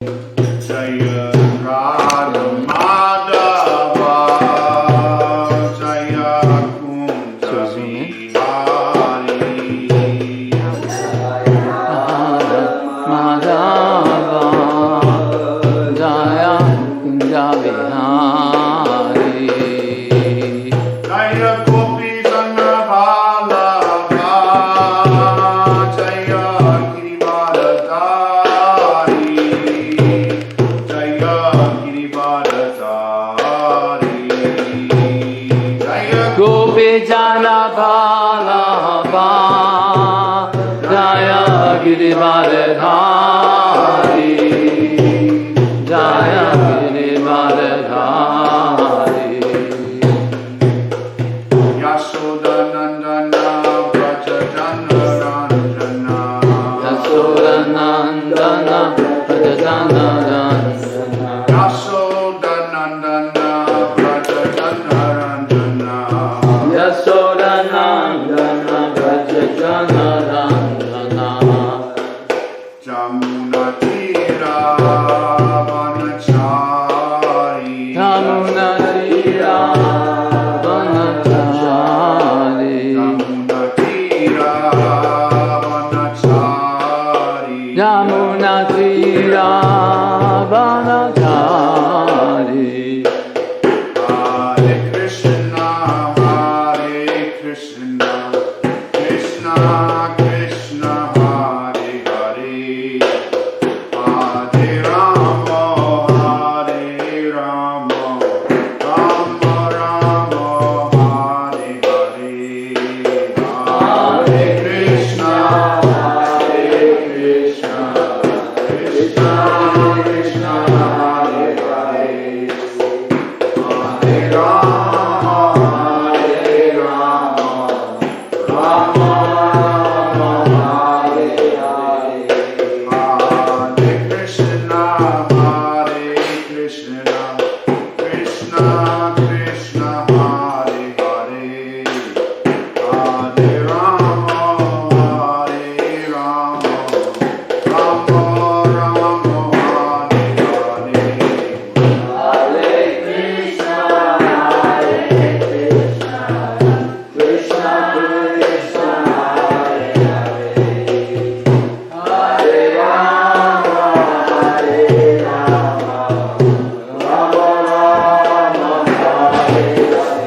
Jaya Radha Madhava Jaya Kunja Vihari Radha Madhava Jaya Kunja Vihari Jaya Gopi Vallabha Jaya Girivardhari Jaya Girivardhari Jaya Gopi Jana Vallabha Jaya Girivardhari Jaya Girivardhari Yashodanandana Vrajajana Ranjana Yasodanandana Vrajajana Ranjana Yashodanandana Vrajajana Ranjana Yasodanandana Vrajajana Ranjana Jamuna Tira Vanachari Yamuna Tira Vanachari Jamuna Tira Vanachari Yamuna Tira Vanachari Hare Krishna Krishna Krishna Hare Hare Hare Rama Rama Rama Hare Hare Hare Krishna Krishna Krishna Hare Hare Hare Rama Rama Hare Hare Hare Krishna Krishna Krishna Hare Hare Hare Rama Rama Rama Hare Hare Hare Krishna Krishna Krishna Hare Hare Hare Rama Rama Rama Hare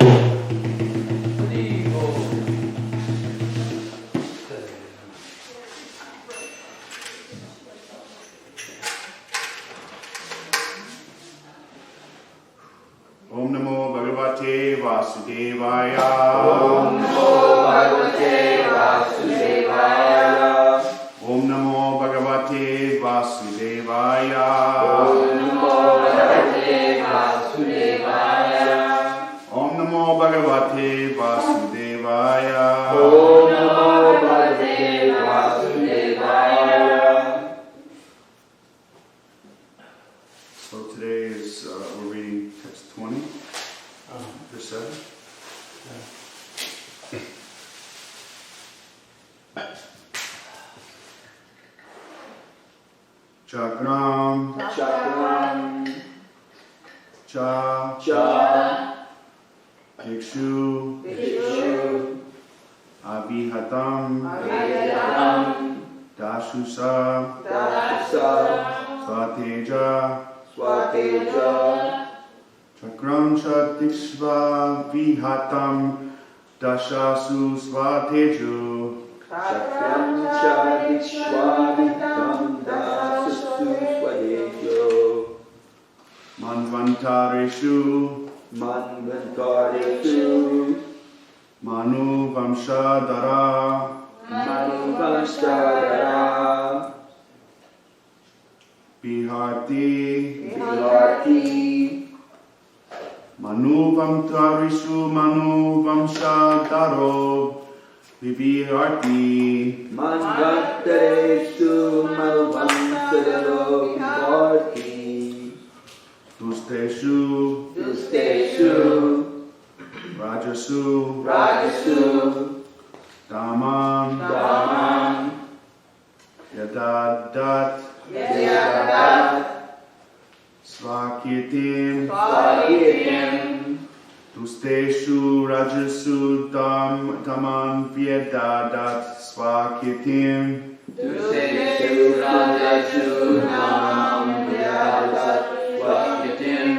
Hare Om Namo Bhagavate Vasudevaya Om Namo Bhagavate Vasudevaya Om Namo Bhagavate Vasudevaya Om Namo Bhagavate Vasudevaya Om Namo Bhagavate Vasudevaya Om Namo Bhagavate Vasudevaya. So today is we're reading text 20, verse 7. Chakram Cha Bhikshu Abhihatam Dashusa Swateja Chakram Chatikshva Vihatam Dashasu Swateju Chakram Chadikshwaditam Dasasu Swadejo Manvantareshu Manu Vamshadara Biharti Manu Vamtarishu Manu Vamshadaro Biharti Manvantareshu Malvamsadaro Biharti Dusteshu Rajasu Damam Yadadat Vidadat Svakirtim Svakirtim Tusteshu Rajasu Tamam Viedadat Svakirtim Tusesu Rajasu Nam Vidadat Svakirtim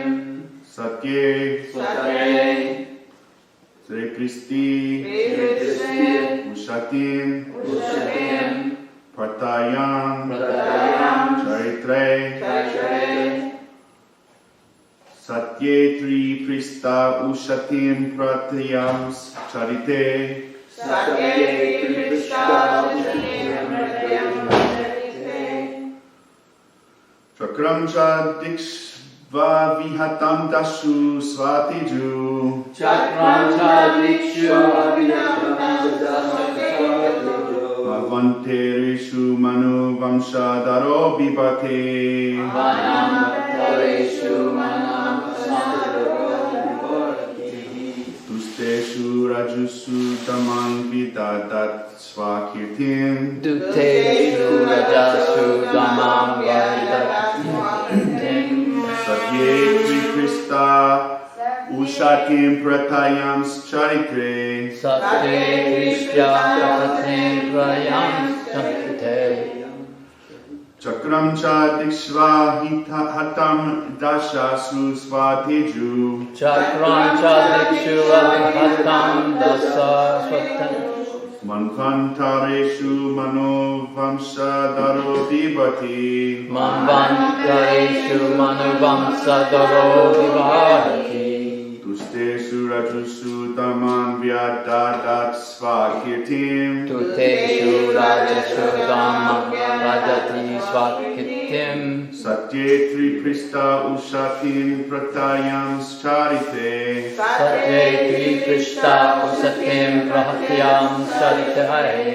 Satye Satye Sri Kristi Kristi Ushatim Ushatim Partayam Pratayam Charitre Chachare Satye Tri Prista Ushatim Pratayam Charite Satye Krishna Ushatim Pratayam Charite Chakram Cha Dikshva Vihatam Dashu Svatiju Chakram Chadikshu Abhyatam Dadasaksajo Bhavanterishu Manu Vamshadaro Vibhate Vanam Tareshu Manam Sandaro Vibharti Dusteshu rajusu tamam vidadat svakirtim. Duteshu rajasu damam vaidatim. Satye Krista ushatim pratayam charitre. Satye Krishya prapatim prayam sankite. Chakram cha dikshva hatam dashasu svateju. Chakram chadikshu avihatam dasa swatam. Manvantareshu mano vamsadaro vibhati. Manvantareshu manuvamsadaro vibharati. Tusteshu rajusu tamam vyadadat svakirtim. Tuteshu rajasu dhammam vadati svakitim. Satye triprista ushatim pratayam charite. Satye tri krishta usatim prahatyam saritaye.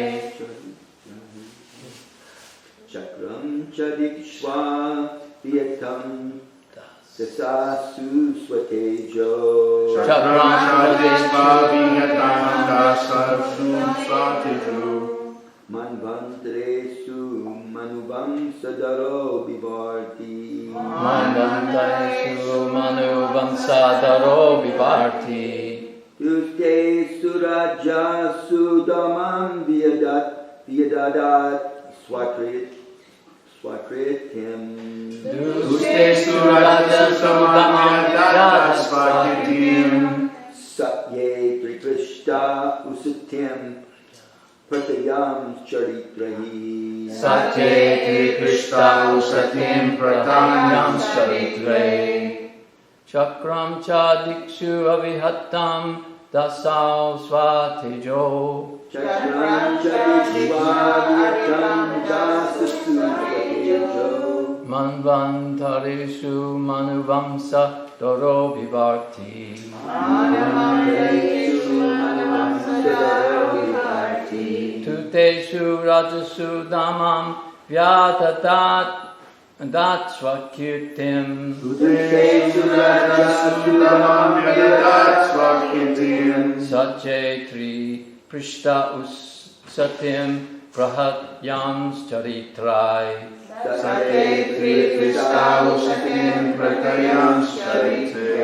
Chakram chadikshva vietam dasasu swatejo. Chakram chadikshva vihatam dasasu svateju. Manvantresu manubam sadaro vivarti. Manvantareshu manuvamsadaro vibharti. Tuste surajasu damam viadadat swakritim. Dusteshu rajasu dhammam vyadat svakitim. Satye trikrishta usatim pratayam charitrahi. Satye tri krishta usatim pratayam charitre. Chakram chadikshu avihatam dasau svatejo. Chakram chadikshva vietam dasasu svatejo. Manvantareshu manuvamsa doro vibharti. Manvantresu manuvamsadaro vivarti. Tuteshu rajasu dhammam vyadadat svakirtim. Tusteshu rajusu tamam vyadadat svakirtim. Satye tri prishta usatim prahatyam charitrai. Satye triprista ushatim pratayam charite.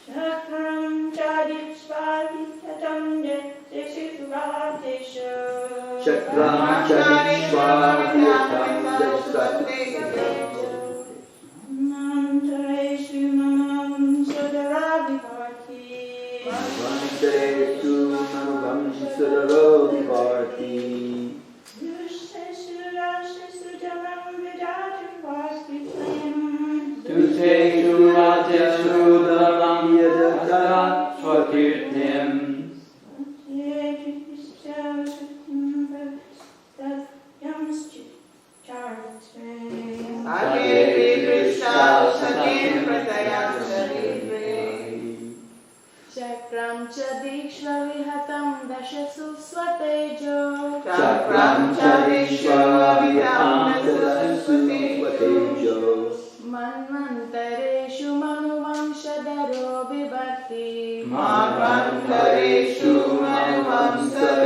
Chakram chadikshvavihatam deshishurateshu. Chakram chadikshva vietam dasasu. Mantareshu manam sadaravivarti. Manvantresu manuvamsadaro vivarti. Dusteshu rajasu dhammam vidatam vaskitam. Tuteshu rajasu dhammam vyadat svakirtim. Satye Krishna Satim Pratayam Charite. Chakram Chadikshva Vihatam Dashasu Swatejo. Chakram chadikshva vietam dasasu svatejo. Manvantareshu manuvamsadaro vibharti. Manvantresu manuvamsadaro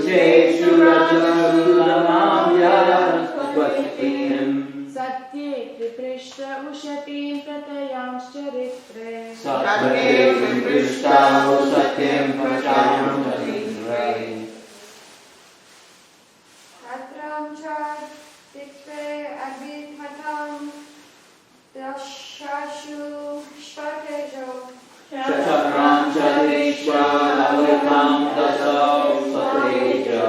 Duteshu Rajasunamam Yadasvatim Satye Triprishta Ushatim Pratayam Charitre Satyam Viprishtam Satyam Prajayam Charitre Atram Chad Tikre Abhidhatam Dashashu Shvatejo Chakram Chadishwa Avikam Dasau Sateja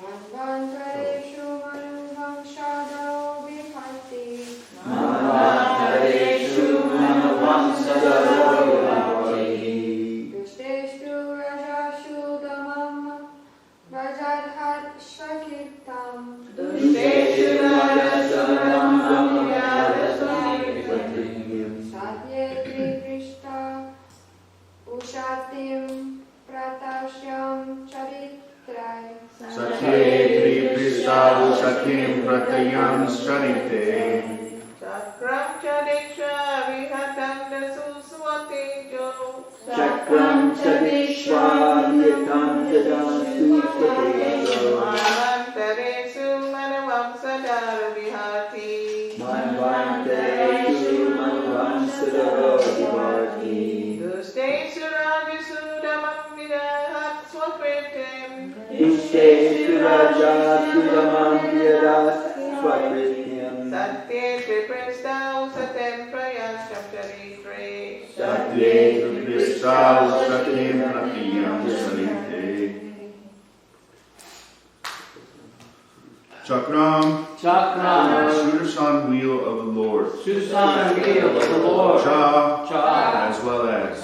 Manvantareshu Manubham Shadao Vipati Manavareshu Manavansadaru Vipati Dushteshtu Rajashu Damam Vajadhat Shvakirtam Dushteshu Rajasunam Sadye Krishta Ushatim Pratashyam Charitrai Satye Tri Krishna Satyam Pratayam Sharite. Chakram Chadiksha Vihatam Dasuswatejo. Chakram Chadishwa Vyatam Tadasusvatejo Manvantaresu Manavamsadara Vihati. Manvantareshu Manvansadaro Vivarti Dusteshu Rajasu Damam Vidahat Swakritim. Dushteshu Raja Sudamam Vyadas Swakrityam Satye Triprista Usatem Prayasham Charitre. Satye Krishna Satyam Pratayam Sharite. Chakram, Chakram Sudarshan wheel of the Lord. Susan wheel of the Lord Cha, Cha as well as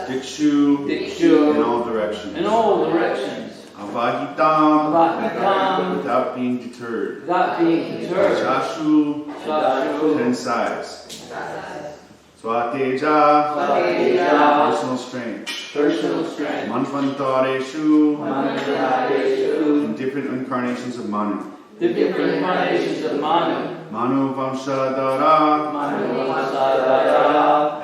Dikshu, Dikshu in all directions. in all directions Avahitam, Bhakta without being deterred. without being deterred Chashu, Chashu 10 sides. Swateja, Swateja personal strength. personal strength Manvantareshu, Manavareshu in different incarnations of Manu. the different incarnations of Manu Manu Vamshadara, Manu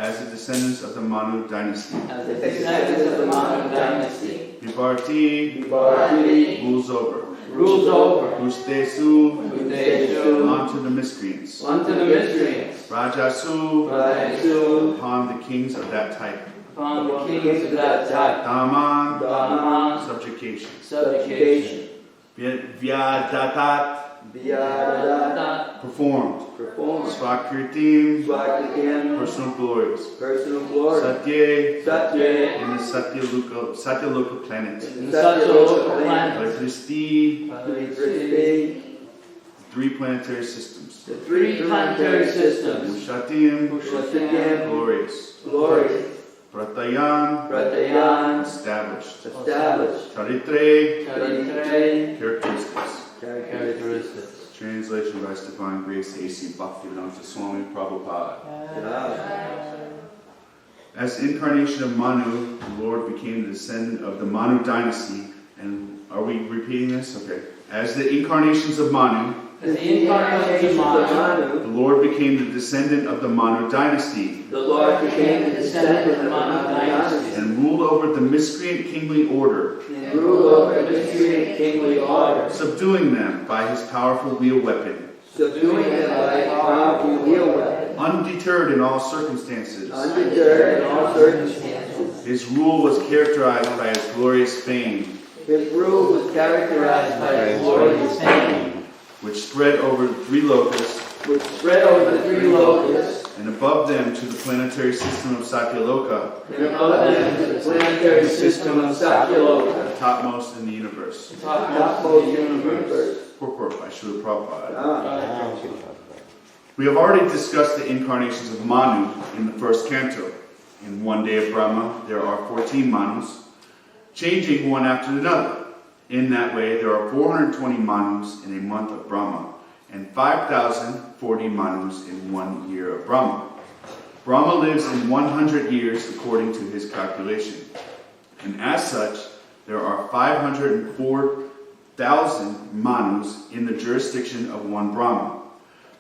as the descendants of the Manu dynasty. as the descendants of the Manu dynasty Vivarti, Vivarti rules over. rules over Ustesu, Udeshu onto the miscreants. unto the miscreants Rajasu, Rajasu upon the kings of that type. upon the kings of that type Daman, Dhamma subjugation. subjugation Vyadatat, Vyadada performed. performed Swakritim, Swakrityam personal glories. personal glory Satye, Satya in the Satyaloka planet. in such a local planet Electricity, Electricity three planetary systems. the three planetary systems Ushatim, Ushatim glorious. glory Pratayan, Pratayan established. established Charitre, Charitre characteristics. characteristics Translation by His Divine Grace A.C. Bhaktivedanta Swami Prabhupada. As incarnation of Manu, the Lord became the descendant of the Manu dynasty. And are we repeating this? Okay. As the incarnations of Manu, as the incarnation of Manu the Lord became the descendant of the Manu dynasty the Lord became the descendant descendant of the Manu dynasty and ruled over the miscreant kingly order, and ruled over the miscreant kingly order, subduing them by his powerful wheel weapon. subduing them by a powerful wheel weapon, Undeterred in all circumstances, undeterred in all circumstances. his rule was characterized by his glorious fame, His rule was characterized by his glorious fame, which spread over the three locusts which spread over the three locusts, and above them to the planetary system of Satyaloka, and above them to the planetary system of Satyaloka, the topmost in the universe. topmost universe. Purport by Srila Prabhupada. Ah. We have already discussed the incarnations of Manu in the first canto. In one day of Brahma, there are 14 Manus, changing one after another. In that way, there are 420 Manus in a month of Brahma, and 5,040 Manus in 1 year of Brahma. Brahma lives in 100 years according to his calculation. And as such, there are 504,000 Manus in the jurisdiction of one Brahma.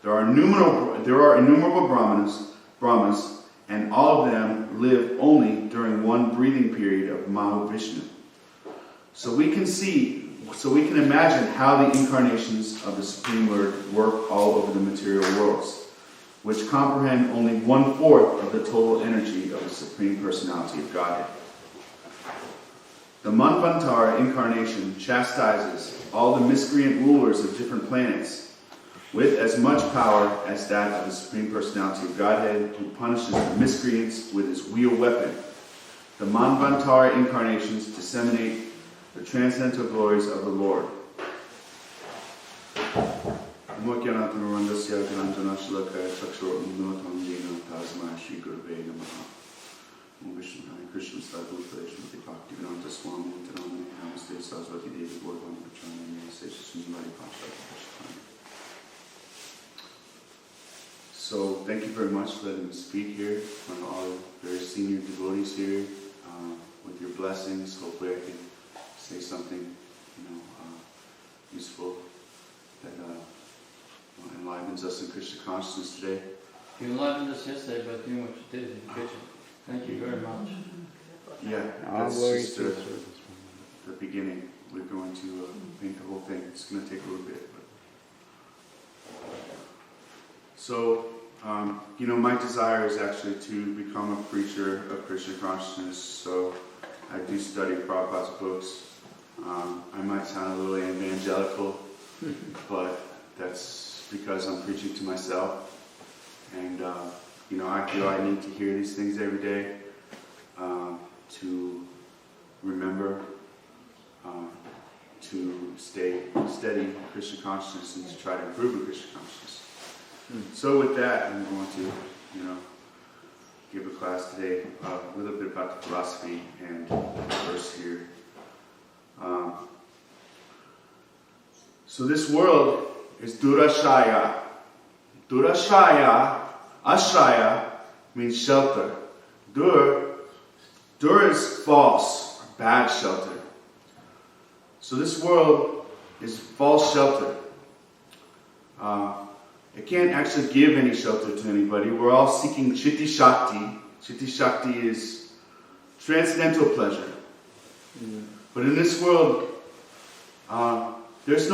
There are innumerable Brahmas, and all of them live only during one breathing period of Mahavishnu. So we can imagine how the incarnations of the Supreme Lord work all over the material worlds, which comprehend only 1/4 of the total energy of the Supreme Personality of Godhead. The Manvantara incarnation chastises all the miscreant rulers of different planets with as much power as that of the Supreme Personality of Godhead, who punishes the miscreants with his wheel weapon. The Manvantara incarnations disseminate the transcendental glories of the Lord. Krishna Bhakti Swami Namaste Saraswati Devi So thank you very much for letting me speak here in front of all the very senior devotees here. With your blessings, hopefully I can say something, useful that enlivens us in Krishna consciousness today. You enlivened us yesterday by doing what you did in the kitchen. Thank you very much. Yeah, that's just the beginning. We're going to paint the whole thing. It's going to take a little bit. So, my desire is actually to become a preacher of Krishna consciousness. So, I do study Prabhupada's books. I might sound a little evangelical, but that's because I'm preaching to myself. And, I feel I need to hear these things every day to remember, to stay steady in Krishna consciousness and to try to improve in Krishna consciousness. So with that, I'm going to, give a class today a little bit about the philosophy and the verse here. So this world is Durashaya. Durashaya, Ashraya means shelter. Dur is false, bad shelter. So this world is false shelter. It can't actually give any shelter to anybody. We're all seeking Chitti Shakti. Chitti Shakti is transcendental pleasure. But in this world, there's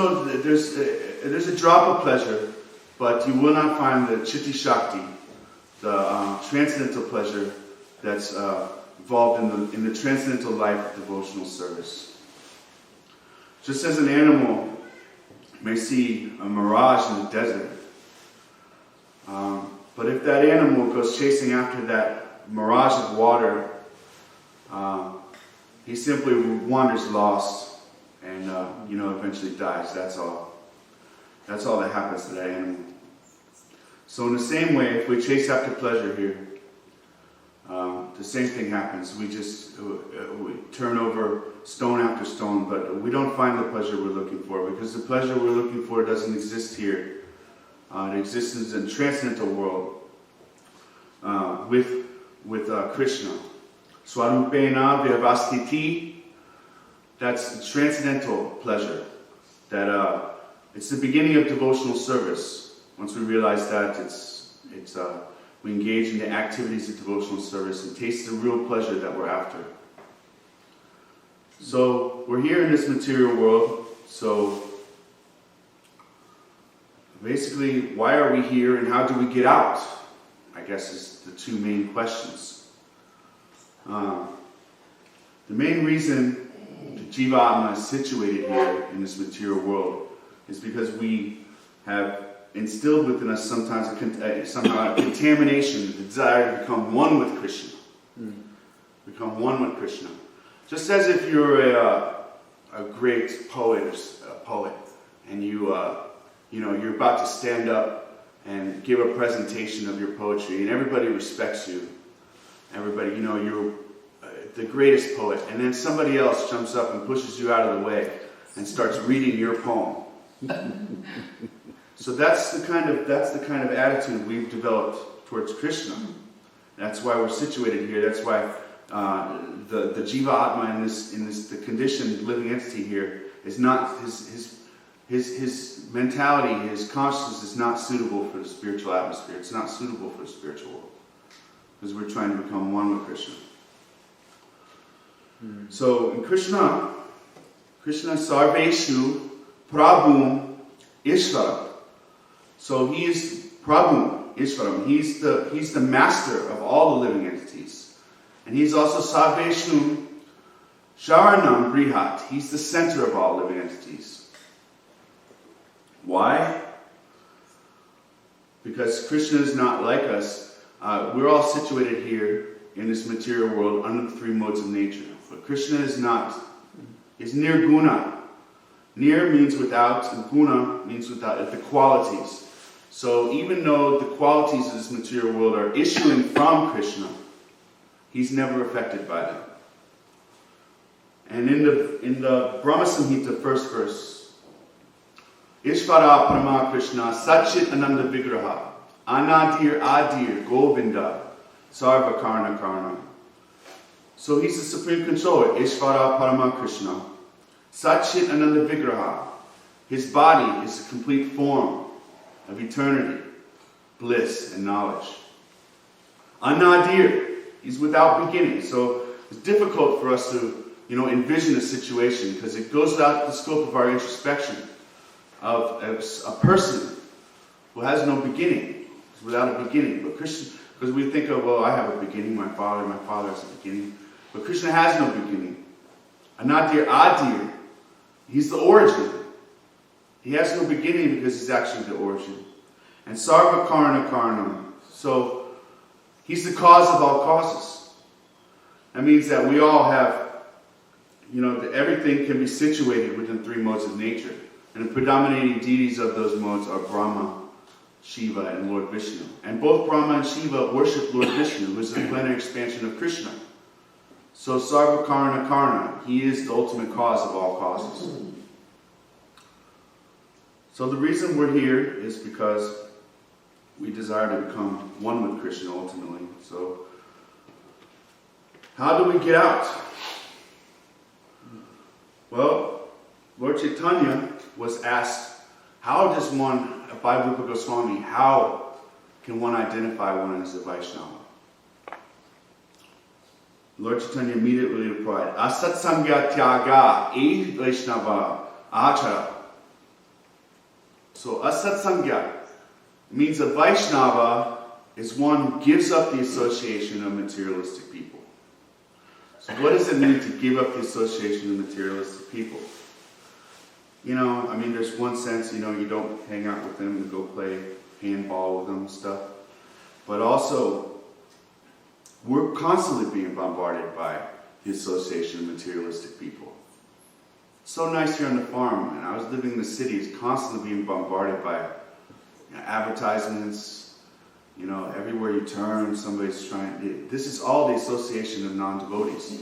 a drop of pleasure, but you will not find the Chitti Shakti, the transcendental pleasure that's involved in the transcendental life of devotional service. Just as an animal may see a mirage in the desert, but if that animal goes chasing after that mirage of water, he simply wanders lost and eventually dies. That's all. That's all that happens to that animal. So in the same way, if we chase after pleasure here, the same thing happens. We just we turn over stone after stone, but we don't find the pleasure we're looking for, because the pleasure we're looking for doesn't exist here. It exists in the transcendental world with Krishna. Swarupena Vyavastiti, that's transcendental pleasure. That it's the beginning of devotional service. Once we realize that, we engage in the activities of devotional service and taste the real pleasure that we're after. So we're here in this material world. So basically, why are we here and how do we get out? I guess is the two main questions. The main reason the Jiva Atma is situated here in this material world is because we have instilled within us somehow a contamination, the desire to become one with Krishna. Become one with Krishna. Just as if you're a great poet, and you're about to stand up and give a presentation of your poetry, and everybody respects you. Everybody, you're the greatest poet, and then somebody else jumps up and pushes you out of the way and starts reading your poem. So that's the kind of attitude we've developed towards Krishna. That's why we're situated here. That's why the Jiva Atma in this the conditioned living entity here is not his mentality, his consciousness is not suitable for the spiritual atmosphere. It's not suitable for the spiritual world, because we're trying to become one with Krishna. So in Krishna, Krishna Sarveshu Prabhu Ishvaram. So he is Prabhu Ishvaram. He's the master of all the living entities. And he's also Sarveshu Sharanam Brihat. He's the center of all living entities. Why? Because Krishna is not like us. We're all situated here in this material world under the three modes of nature. But Krishna is not. He's nirguna. Nir means without, and guna means without, the qualities. So even though the qualities of this material world are issuing from Krishna, he's never affected by them. And in the Brahma Samhita, first verse, Ishvara Parama Krishna Satchit Ananda Vigraha Anadir Adir Govinda Sarva Karna Karna. So he's the supreme controller, Ishvara Parama Krishna. Satchit Ananda Vigraha. His body is a complete form of eternity, bliss, and knowledge. Anadir, he's without beginning. So it's difficult for us to envision a situation because it goes out the scope of our introspection of a person who has no beginning, without a beginning. But Krishna, because we think of, well, I have a beginning, my father has a beginning. But Krishna has no beginning. Anadir Adir, he's the origin. He has no beginning because he's actually the origin. And Sarva Karna Karna, so he's the cause of all causes. That means that we all have, that everything can be situated within three modes of nature. And the predominating deities of those modes are Brahma, Shiva, and Lord Vishnu. And both Brahma and Shiva worship Lord Vishnu, who is the plenary expansion of Krishna. So Sarva Karna Karna, he is the ultimate cause of all causes. So the reason we're here is because we desire to become one with Krishna ultimately. So how do we get out? Well, Lord Chaitanya was asked, how does one, by Rupa Goswami, how can one identify one as a Vaishnava? Lord Chaitanya immediately replied, Asat Sangya Tyaga E Vaishnava Achara. So Asat Sangya means a Vaishnava is one who gives up the association of materialistic people. So what does it mean to give up the association of materialistic people? There's one sense, you don't hang out with them and go play handball with them and stuff. But also, we're constantly being bombarded by the association of materialistic people. It's so nice here on the farm, and I was living in the city, it's constantly being bombarded by advertisements. Everywhere you turn, somebody's trying. This is all the association of non-devotees.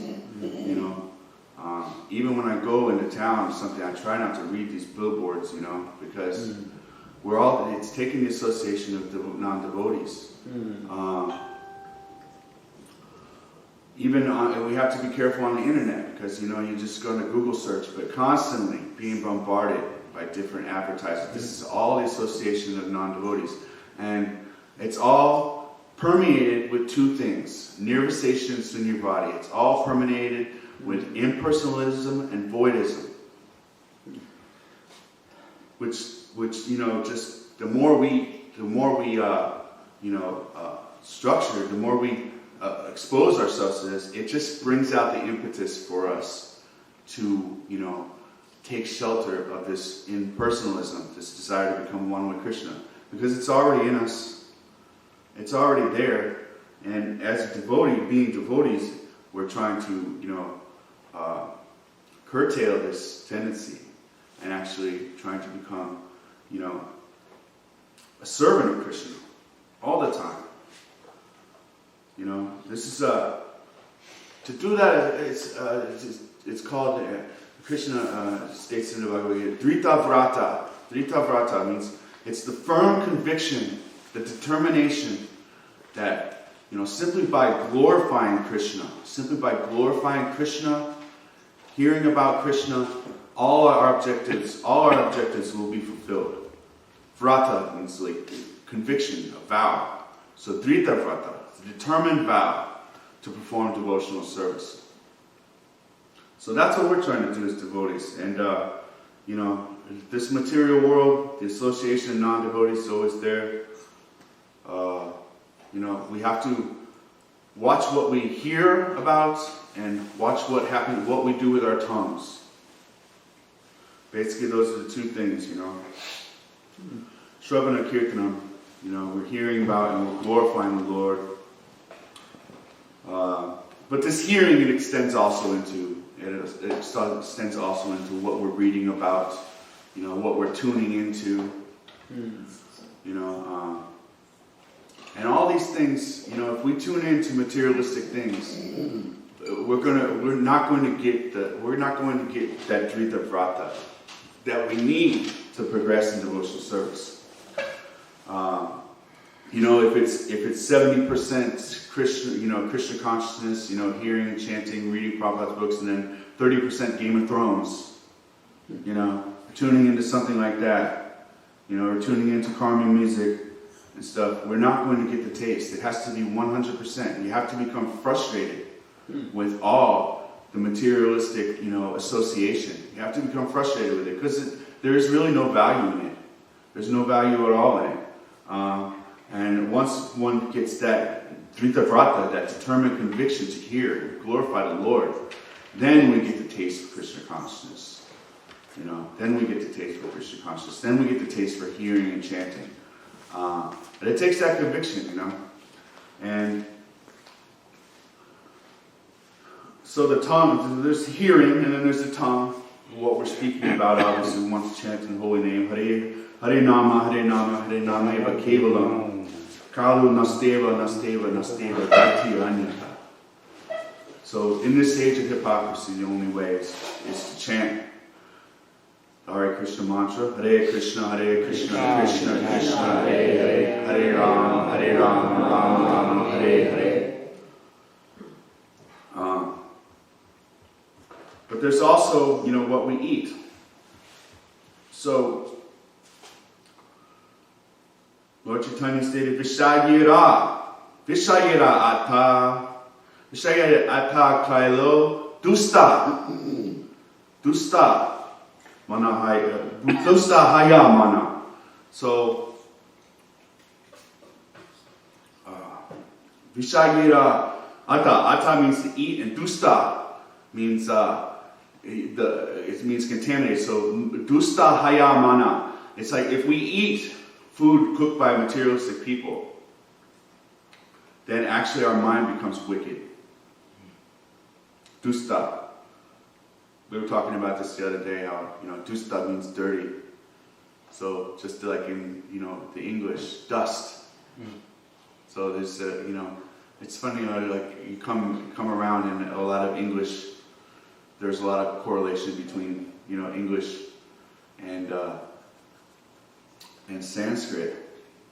Even when I go into town or something, I try not to read these billboards, because it's taking the association of non-devotees. We have to be careful on the internet because, you just go to Google search, but constantly being bombarded by different advertisements. This is all the association of non-devotees. And it's all permeated with two things, nirvisation and sunyavadi. It's all permeated with impersonalism and voidism. Which just the more we structure, the more we expose ourselves to this, it just brings out the impetus for us to, take shelter of this impersonalism, this desire to become one with Krishna. Because it's already in us. It's already there. And as a devotee, being devotees, we're trying to, curtail this tendency and actually trying to become, a servant of Krishna all the time. This is to do that. It's called Krishna states in the Bhagavad Gita, Drita Vrata. Drita Vrata means it's the firm conviction, the determination that simply by glorifying Krishna, hearing about Krishna, all our objectives will be fulfilled. Vrata means like conviction, a vow. So Drita Vrata, a determined vow to perform devotional service. So that's what we're trying to do as devotees. And, you know, this material world, the association of non-devotees is always there. You know, we have to watch what we hear about and watch what happens, what we do with our tongues. Basically, those are the two things, you know. Shravana Kirtanam, you know, we're hearing about and we're glorifying the Lord. But this hearing, it extends also into what we're reading about, you know, what we're tuning into, you know, and all these things, you know, if we tune into materialistic things, we're not going to get that Drita Vrata that we need to progress in devotional service. You know, if it's 70% Krishna, you know, Krishna consciousness, you know, hearing and chanting, reading Prabhupada's books, and then 30% Game of Thrones, you know, tuning into something like that, you know, or tuning into calming music and stuff, we're not going to get the taste. It has to be 100%. You have to become frustrated with all the materialistic, you know, association. You have to become frustrated with it because there is really no value in it. There's no value at all in it. And once one gets that Drita Vrata, that determined conviction to hear and glorify the Lord, then we get the taste for Krishna consciousness. You know, then we get the taste for Krishna consciousness. Then we get the taste for hearing and chanting. But it takes that conviction, you know. And so the tongue, there's hearing, and then there's the tongue. What we're speaking about, obviously, we want to chant in the holy name. Hare Nama, Hare Nama, Hare Nama Eva Kevalam. Kalu Nasteva, Nasteva, Nasteva, Dati Anyata. So in this age of hypocrisy, the only way is to chant the Hare Krishna mantra. Hare Krishna, Krishna Krishna, Hare Hare, Hare Rama, Rama Rama, Hare Hare. But there's also, you know, what we eat. So Lord Chaitanya stated, Vishayira Ata Kailo Dusta Haya Mana. So Vishayira Ata means to eat, and Dusta means it means contaminated. So Dusta Haya Mana. It's like if we eat food cooked by materialistic people, then actually our mind becomes wicked. Dusta. We were talking about this the other day, how, you know, dusta means dirty. So just like in, you know, the English, dust. So there's, you know, it's funny, you know, like you come around in a lot of English, there's a lot of correlation between, you know, English and Sanskrit,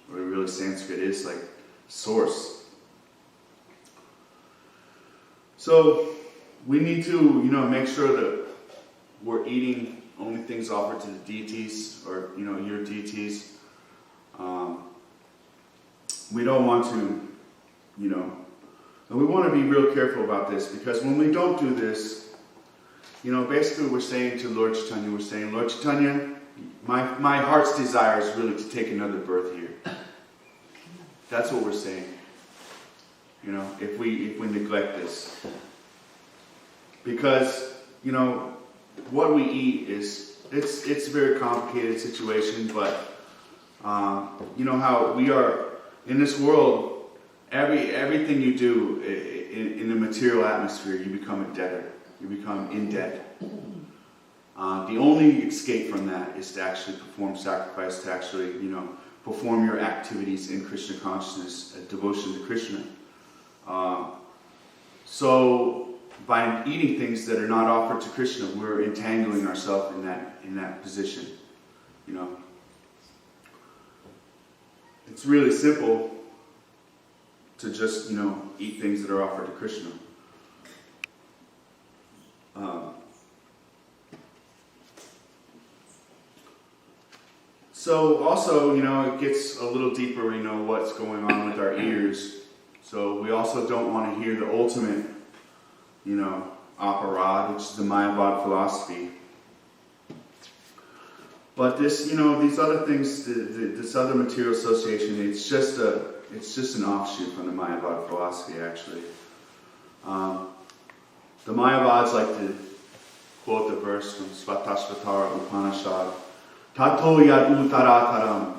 where really Sanskrit is like source. So we need to, you know, make sure that we're eating only things offered to the deities, or, you know, your deities. We don't want to, you know, and we want to be real careful about this, because when we don't do this, you know, basically we're saying to Lord Chaitanya, we're saying, Lord Chaitanya, my heart's desire is really to take another birth here. That's what we're saying. You know, if we neglect this. Because, you know, what we eat is, it's a very complicated situation, but you know how we are in this world, everything you do in the material atmosphere, you become a debtor. You become in debt. The only escape from that is to actually perform sacrifice, to actually, you know, perform your activities in Krishna consciousness, devotion to Krishna. So by eating things that are not offered to Krishna, we're entangling ourselves in that position. You know, it's really simple to just, you know, eat things that are offered to Krishna. So also, you know, it gets a little deeper, you know, what's going on with our ears. So we also don't want to hear the ultimate, you know, aparad, which is the Mayavad philosophy. But this, these other things, this other material association, it's just an offshoot from the Mayavad philosophy, actually. The Mayavads like to quote the verse from Svatashvatara Upanishad, Tato yad uttarataram,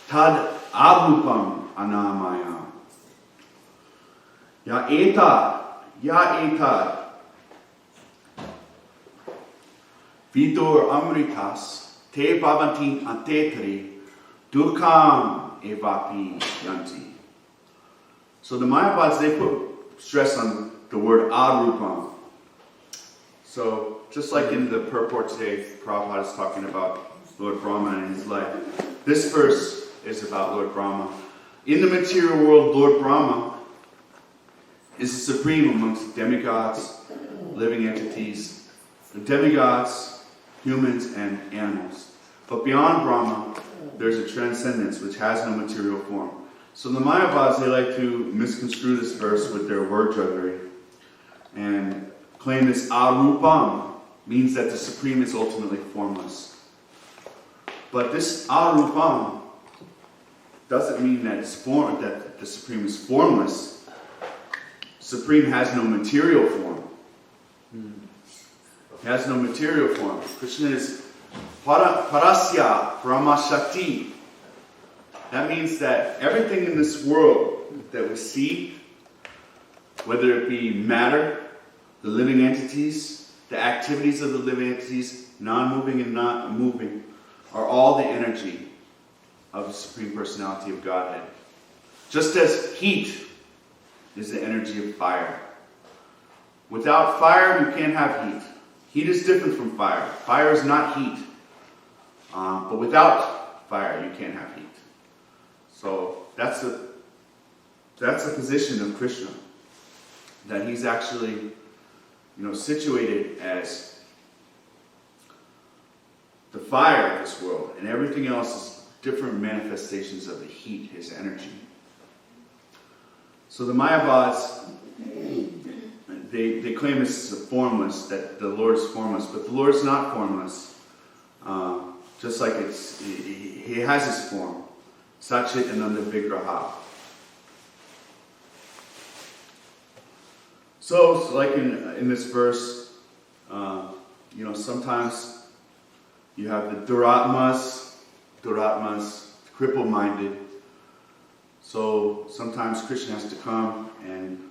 tad abrupam anamaya. Ya etad, vidur amritas, te bhavantin antetri, dukam evapi yanti. So the Mayavads, they put stress on the word arupam. So just like in the purport today, Prabhupada is talking about Lord Brahma and his life. This verse is about Lord Brahma. In the material world, Lord Brahma is the supreme amongst demigods, living entities, the demigods, humans, and animals. But beyond Brahma, there's a transcendence which has no material form. So the Mayavads, they like to misconstrue this verse with their word jugglery and claim this arupam means that the Supreme is ultimately formless. But this arupam doesn't mean that that the Supreme is formless. Supreme has no material form. He has no material form. Krishna is parasya brahma shakti. That means that everything in this world that we see, whether it be matter, the living entities, the activities of the living entities, non-moving and not moving, are all the energy of the Supreme Personality of Godhead. Just as heat is the energy of fire. Without fire, you can't have heat. Heat is different from fire. Fire is not heat. But without fire, you can't have heat. So that's the position of Krishna, that he's actually, situated as the fire of this world, and everything else is different manifestations of the heat, his energy. So the Mayavads, they claim this is a formless, that the Lord is formless, but the Lord is not formless. Just like he has his form. Satchit Ananda Vigraha. So like in this verse, sometimes you have the duratmas, cripple-minded. So sometimes Krishna has to come and,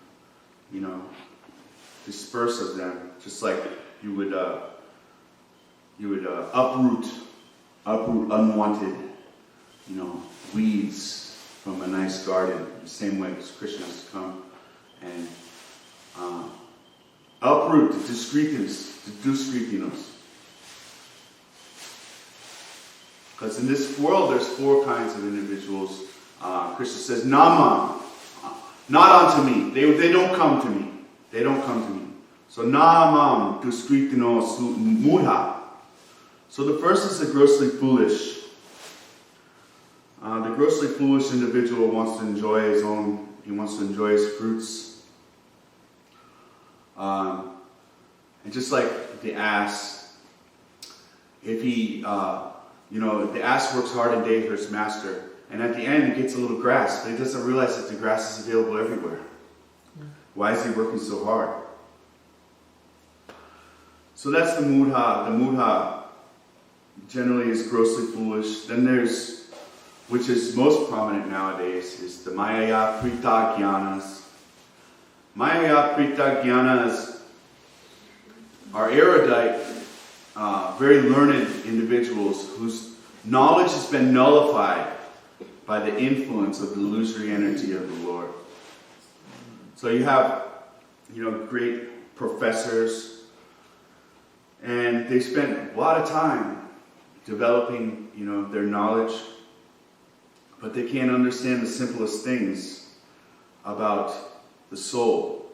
disperse of them, just like you would uproot unwanted, weeds from a nice garden. The same way as Krishna has to come and uproot the discrepinos. Because in this world, there's four kinds of individuals. Krishna says, Nama, not unto me. They don't come to me. They don't come to me. So Namam discrepinos mudha. So the first is the grossly foolish. The grossly foolish individual wants to enjoy his fruits. And just like the ass, if he, the ass works hard and day for his master, and at the end he gets a little grass, but he doesn't realize that the grass is available everywhere. Why is he working so hard? So that's the mudha. The mudha generally is grossly foolish. Then there's, which is most prominent nowadays, is the Mayaya Prita Jnanas. Mayaya Prita Jnanas are erudite, very learned individuals whose knowledge has been nullified by the influence of the illusory energy of the Lord. So you have, great professors, and they spent a lot of time developing, their knowledge, but they can't understand the simplest things about the soul,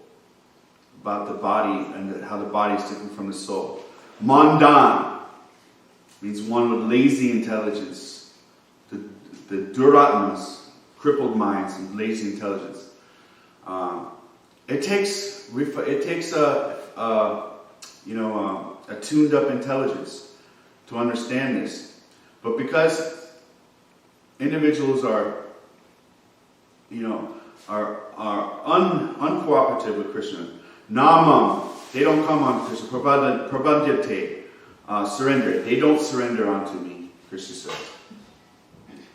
about the body, and how the body is different from the soul. Mandan means one with lazy intelligence. The duratmas, crippled minds, and lazy intelligence. it takes a tuned up intelligence to understand this. But because individuals are uncooperative with Krishna, namam, they don't come on Krishna, prabhadyate, surrender. They don't surrender unto me, Krishna says.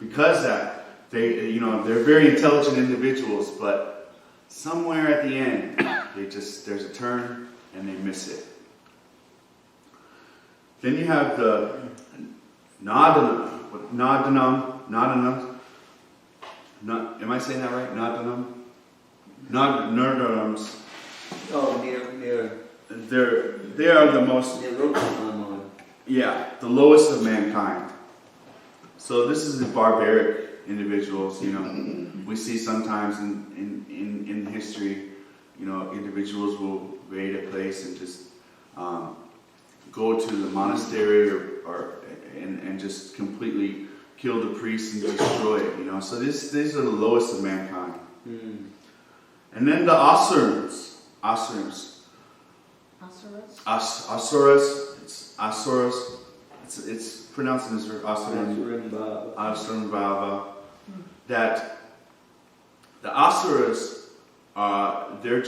Because that, they're very intelligent individuals, but somewhere at the end, there's a turn and they miss it. Then you have the nadanam. Am I saying that right? Nadanam? Nadanams. Oh, near. They are the most, the lowest of mankind. So this is the barbaric individuals, we see sometimes in history, individuals will raid a place and just go to the monastery and just completely kill the priests and destroy it, So these are the lowest of mankind. And then the asuras. Asuras. It's pronounced in this verse, Asuran Bhava. That the asuras, their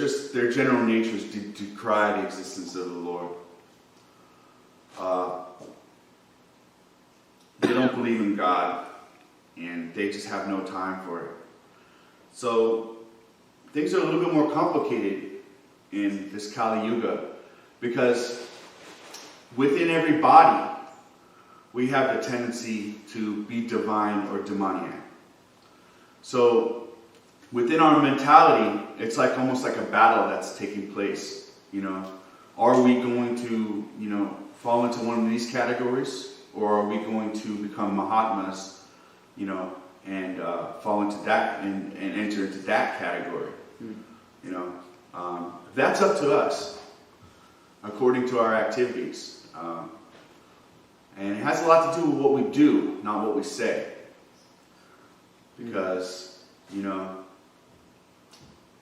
general nature is to decry the existence of the Lord. They don't believe in God, and they just have no time for it. So things are a little bit more complicated in this Kali Yuga, because within every body, we have the tendency to be divine or demoniac. So within our mentality, it's almost like a battle that's taking place. Are we going to, fall into one of these categories, or are we going to become Mahatmas, and fall into that and enter into that category? That's up to us, according to our activities. And it has a lot to do with what we do, not what we say. Because,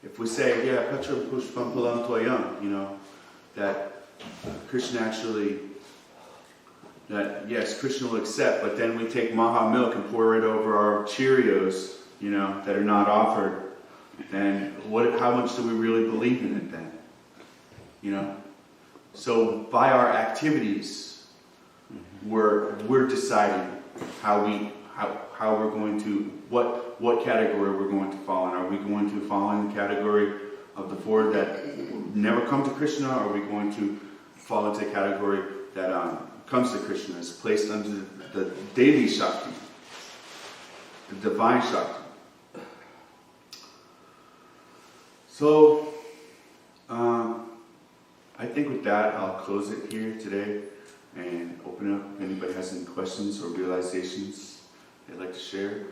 if we say, Patra Pushpam Palam Toyam, that Krishna actually, that yes, Krishna will accept, but then we take Maha milk and pour it over our Cheerios, that are not offered, then how much do we really believe in it then? So by our activities, we're deciding how we're going to, what category we're going to fall in. Are we going to fall in the category of the four that never come to Krishna, or are we going to fall into a category that comes to Krishna, is placed under the daily Shakti, the divine Shakti? So, I think with that, I'll close it here today and open up if anybody has any questions or realizations they'd like to share.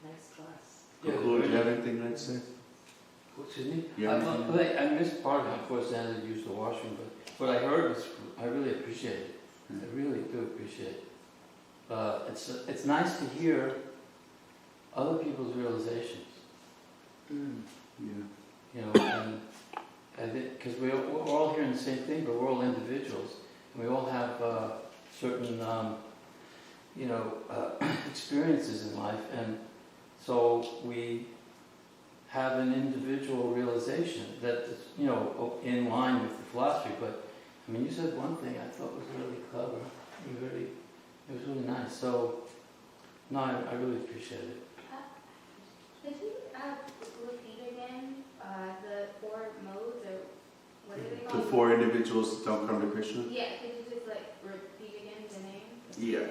Nice class. Cool. Do you have anything you'd like to say? Excuse me? Yeah. I missed part of it, of course, I had to use the washroom, but what I heard was, I really appreciate it. I really do appreciate it. It's nice to hear other people's realizations. Yeah. And because we're all hearing the same thing, but we're all individuals, and we all have certain, experiences in life, and so we have an individual realization that is, in line with the philosophy. But you said one thing I thought was really clever. It was really nice. So, no, I really appreciate it. Could you repeat again the four modes, or what are they called? The four individuals that don't come to Krishna? Yeah, could you just repeat again the name? Yeah.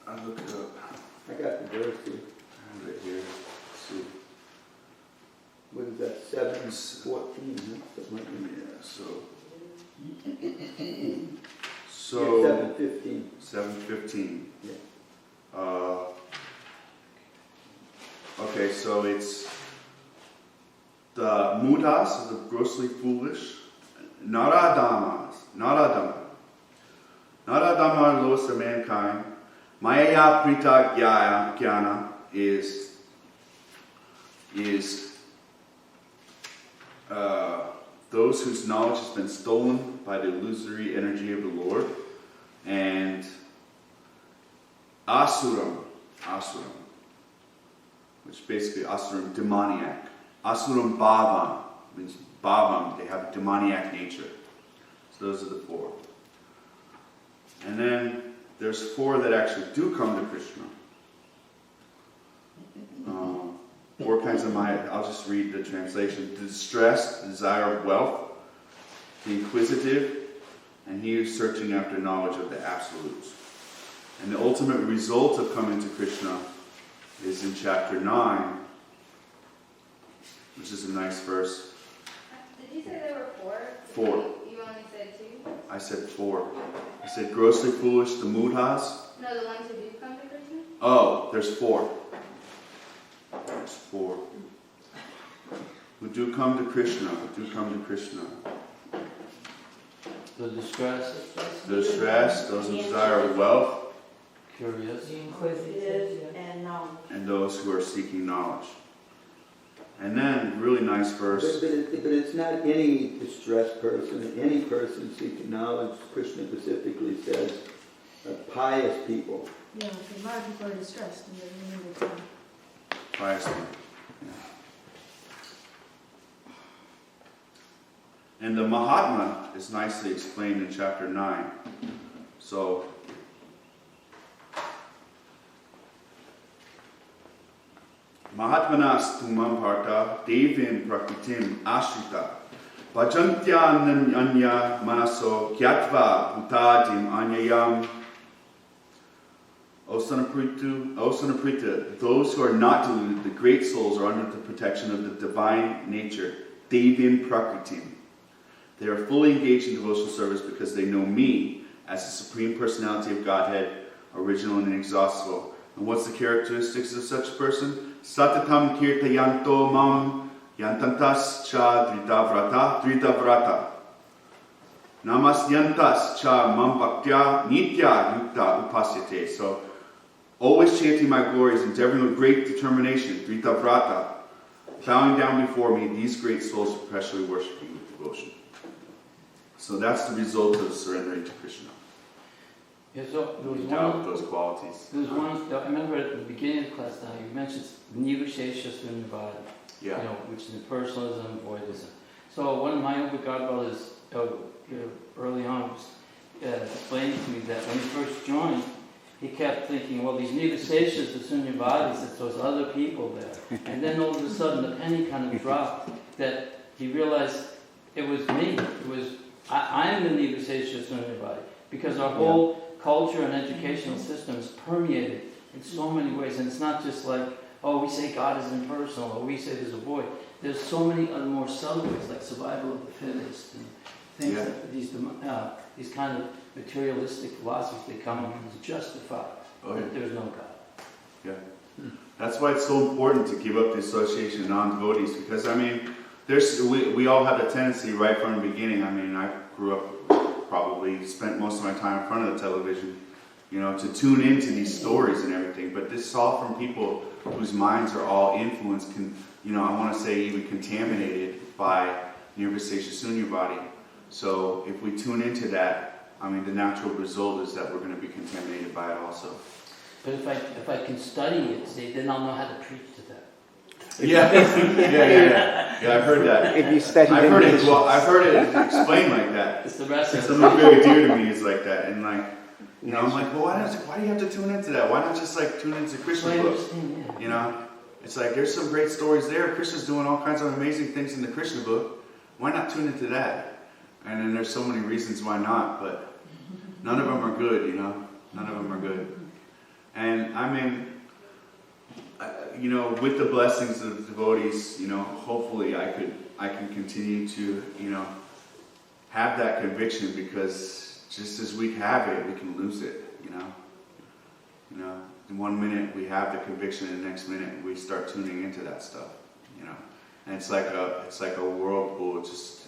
I'll look it up. I got the verse here. I have it here. Let's see. What is that? 7:14, huh? Something like that. Yeah, so Yeah, 7:15. 7:15. Yeah. Okay, so it's the mudas, the grossly foolish, naradamas, naradama. Naradama are lowest of mankind. Maya prita jnana, is those whose knowledge has been stolen by the illusory energy of the Lord, and asuram, which basically asuram, demoniac. Asuram bhavam means bhavam, they have a demoniac nature. So those are the 4. And then there's 4 that actually do come to Krishna. 4 kinds of Maya. I'll just read the translation. The distressed, the desire of wealth, the inquisitive, and he who's searching after knowledge of the absolutes. And the ultimate result of coming to Krishna is in chapter 9, which is a nice verse. Did you say there were 4? 4. You only said 2? I said 4. I said grossly foolish, the mudhas. No, the ones who do come to Krishna? Oh, there's 4. There's 4. Who do come to Krishna, The distress, The distressed, those who desire wealth, curious. The inquisitive and knowledge. and those who are seeking knowledge. And then, really nice verse. But it's not any distressed person, any person seeking knowledge. Krishna specifically says pious people. Yeah, because a lot of people are distressed and they're in the time. Pious people. Yeah. And the Mahatma is nicely explained in chapter 9. So, Mahatmanas tumam parta devim prakritim ashrita bhajantyan anya manaso kyatva bhutadim anyayam. O son of Prita, those who are not deluded, the great souls, are under the protection of the divine nature, devim prakritim. They are fully engaged in devotional service because they know me as the Supreme Personality of Godhead, original and inexhaustible. And what's the characteristics of such a person? Satatam kirtayanto mam yantantas cha dritavrata. Namasyantas cha mam bhaktya nitya yukta upasyate. So, always chanting my glories, endeavoring with great determination, dritavrata, bowing down before me, these great souls perpetually worshiping with devotion. So that's the result of surrendering to Krishna. Yeah, so there was Without those qualities. There was one, I remember at the beginning of the class now, you mentioned Nivashesha Sunyavada, Yeah. which is impersonalism, voidism. So one of my older godbrothers early on was explaining to me that when he first joined, he kept thinking, well, these Nivasheshas, the Sunyavadis, it's those other people there. And then all of a sudden the penny kind of dropped that he realized it was me. It was, I am the Nivashesha Sunyavadi. Because our whole culture and educational system is permeated in so many ways. And it's not just like, oh, we say God is impersonal, or we say there's a void. There's so many other more subtle ways, like survival of the fittest, and things that these kind of materialistic philosophies, they come to justify that there's no God. Yeah. That's why it's so important to give up the association of non-devotees, because, I mean, we all have a tendency right from the beginning. I mean, I grew up, probably spent most of my time in front of the television, to tune into these stories and everything. But this is all from people whose minds are all influenced, I want to say even contaminated by Nirvisesha Sunyavadi. So if we tune into that, I mean, the natural result is that we're going to be contaminated by it also. But if I can study it, see, then I'll know how to preach to that. Yeah, I've heard that. If you study I've heard it. Well, I've heard it explained like that. It's the rest of Something very dear to me is like that, and I'm like, well, why do you have to tune into that? Why not just tune into Krishna book? It's like there's some great stories there. Krishna's doing all kinds of amazing things in the Krishna book. Why not tune into that? And then there's so many reasons why not, but none of them are good. None of them are good. And I mean, with the blessings of the devotees, hopefully I can continue to, have that conviction, because just as we have it, we can lose it, in 1 minute we have the conviction, and the next minute we start tuning into that stuff, and it's like a whirlpool, just,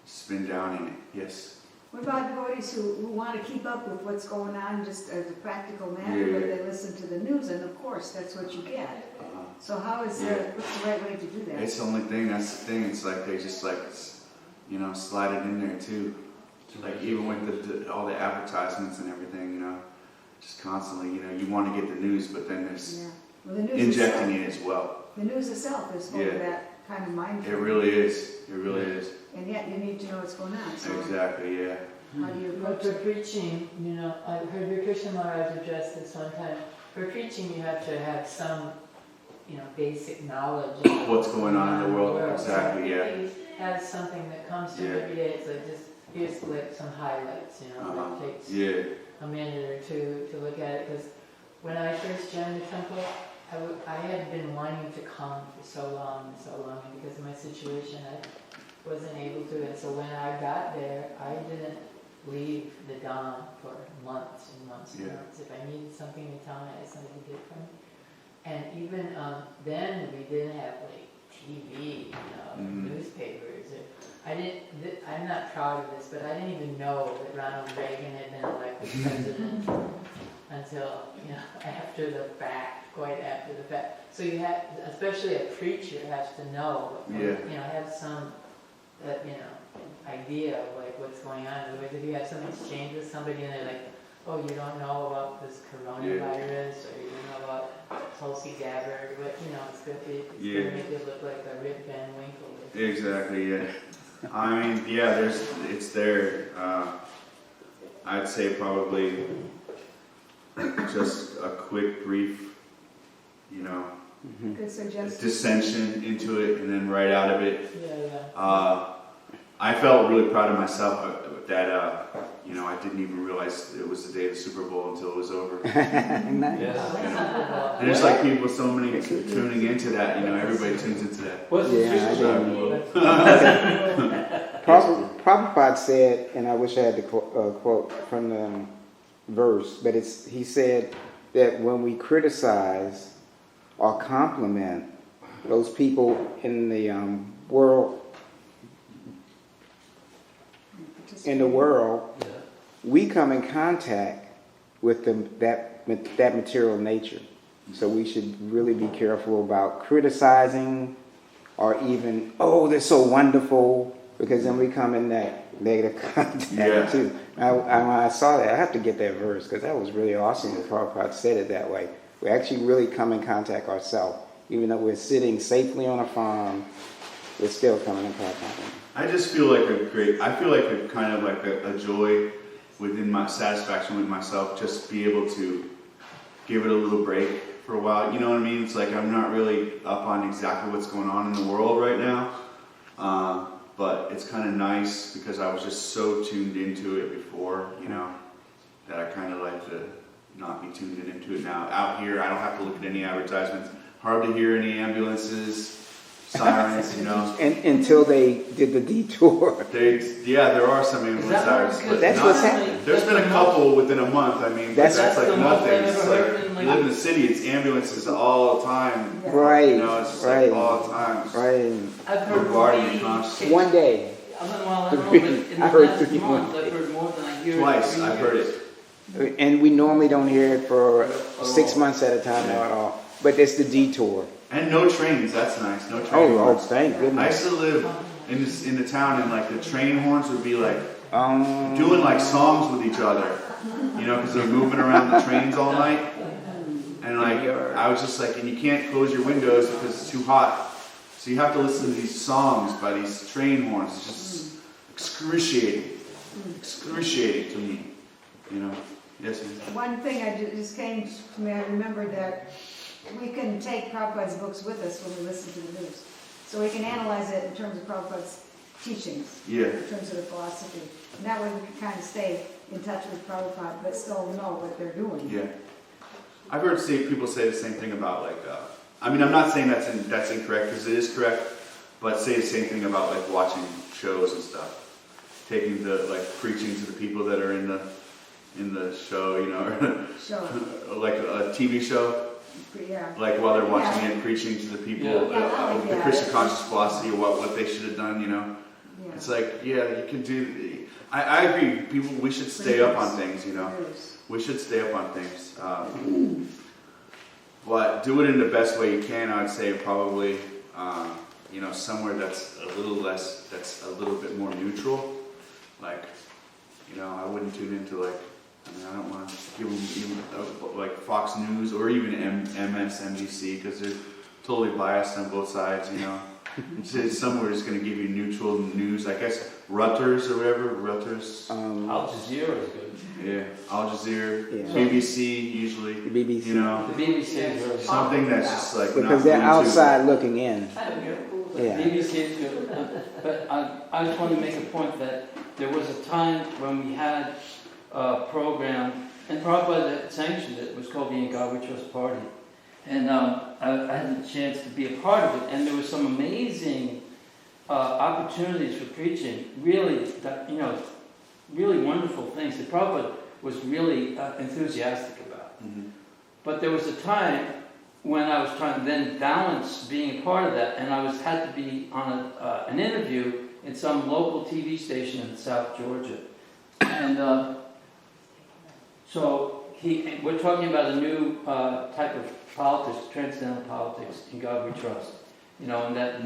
spin down in it. Yes. What about devotees who want to keep up with what's going on just as a practical matter, Yeah. but they listen to the news, and of course, that's what you get. So how is Yeah. what's the right way to do that? It's the only thing, that's the thing, it's like they just like, you know, slide it in there too. Like even with all the advertisements and everything, you know, just constantly, you know, you want to get the news, but then there's Yeah. Well, the news injecting itself, it as well. the news itself is full of Yeah. that kind of mind. It really is, it really is. And yet you need to know what's going on. So Exactly, yeah. how do you But approach for it? preaching, you know, I heard your Krishna Maharaj address this one time. For preaching, you have to have some, you know, basic knowledge of What's going on in the world, exactly, So yeah. if you have something that comes to you Yeah. every day, it's like just, here's like some highlights, you know, Uh-huh. that takes Yeah, a minute or two to look at it. Because when I first joined the temple, I had been wanting to come for so long, and because of my situation, I wasn't able to. And so when I got there, I didn't leave the Dham for months and months and Yeah. months. If I needed something in town, I had something to get from me. And even then, we didn't have like TV, you know, newspapers. I'm not proud of this, but I didn't even know that Ronald Reagan had been elected president until, you know, after the fact, quite after the fact. So you have, especially a preacher has to know, Yeah. you know, have some, you know, idea of like what's going on. Otherwise, if you have some exchange with somebody and they're like, oh, you don't know about this coronavirus, or you don't know about Tulsi Gabbard, what, you know, it's going to make you look like a Rip Van Winkle. exactly, yeah. I mean, yeah, it's there. I'd say probably just a quick, brief, you know, Good suggestion. dissension into it, and then right out of it. Yeah. I felt really proud of myself that, you know, I didn't even realize it was the day of the Super Bowl until it was over. Yeah. There's like people, so many tuning into that, you know, everybody tunes into that. What's the Yeah, I Super didn't. Prabhupada said, and I wish I had the quote from the verse, but he said that when we criticize or compliment those people in the world, Yeah. we come in contact with that material nature. So we should really be careful about criticizing or even, oh, they're so wonderful, because then we come in that negative contact too. When I saw that, I have to get that verse, because that was really awesome that Prabhupada said it that way. We actually really come in contact ourselves. Even though we're sitting safely on a farm, we're still coming in contact. I just feel like I feel like a kind of like a joy within my satisfaction with myself, just be able to give it a little break for a while. You know what I mean? It's like I'm not really up on exactly what's going on in the world right now. But it's kind of nice because I was just so tuned into it before, you know, that I kind of like to not be tuned into it now. Out here, I don't have to look at any advertisements, hardly hear any ambulances, sirens, you know. And until they did the detour. There are some ambulance sirens, but That's not- what's happening. there's been a couple within a month. I mean, but That's that's like the most nothing. I've It's ever like heard in, like- you live in the city, it's ambulances all the time. Right, You know, it's just right, like all the time. right. I've heard Bombarding three constantly. One day. I don't know, but in the I heard last three month, I've heard more than I hear. Twice, every I've year. heard it. And we normally don't hear it for 6 months at a time or at all. But it's the detour. And no trains, that's nice. No train Oh, horns. thank I goodness. used to live in the town, and like the train horns would be like doing like songs with each other, you know, because they're moving around the trains all night. And like I was just like, and you can't close your windows because it's too hot, so you have to listen to these songs by these train horns. It's just excruciating to me, you know. Yes. Ma'am. One thing I just came to me, I remembered that we can take Prabhupada's books with us when we listen to the news. So we can analyze it in terms of Prabhupada's teachings, Yeah. in terms of the philosophy. And that way we can kind of stay in touch with Prabhupada, but still know what they're doing. Yeah. I've heard people say the same thing about like. I mean, I'm not saying that's incorrect because it is correct, but say the same thing about like watching shows and stuff, taking preaching to the people that are in the show, you know, Sure. like a TV show. Yeah. Like while they're watching it, preaching to the people Yeah. Yeah, I like the that. Krishna conscious philosophy, what they should have done, you know. Yeah. It's like, yeah, you can do. I agree. We should stay up on things. News. We should stay up on things. But do it in the best way you can. I'd say probably, somewhere that's a little bit more neutral. Like, I wouldn't tune into I don't want to give them even like Fox News or even MSNBC because they're totally biased on both sides. It's somewhere that's going to give you neutral news. I guess Reuters or whatever. Reuters. Al Jazeera is good. Yeah, Al Jazeera, Yeah. BBC usually. The BBC. The BBC is really Something that's just like Because not they're going outside looking in. Yeah. BBC is good. But I just want to make a point that there was a time when we had a program, and Prabhupada that sanctioned it, was called the In God We Trust Party. And I had the chance to be a part of it, and there were some amazing opportunities for preaching, really, really wonderful things that Prabhupada was really enthusiastic about. Mm-hmm. But there was a time when I was trying to then balance being a part of that, and I had to be on an interview in some local TV station in South Georgia. And so we're talking about a new type of politics, transcendental politics, in God we trust. And that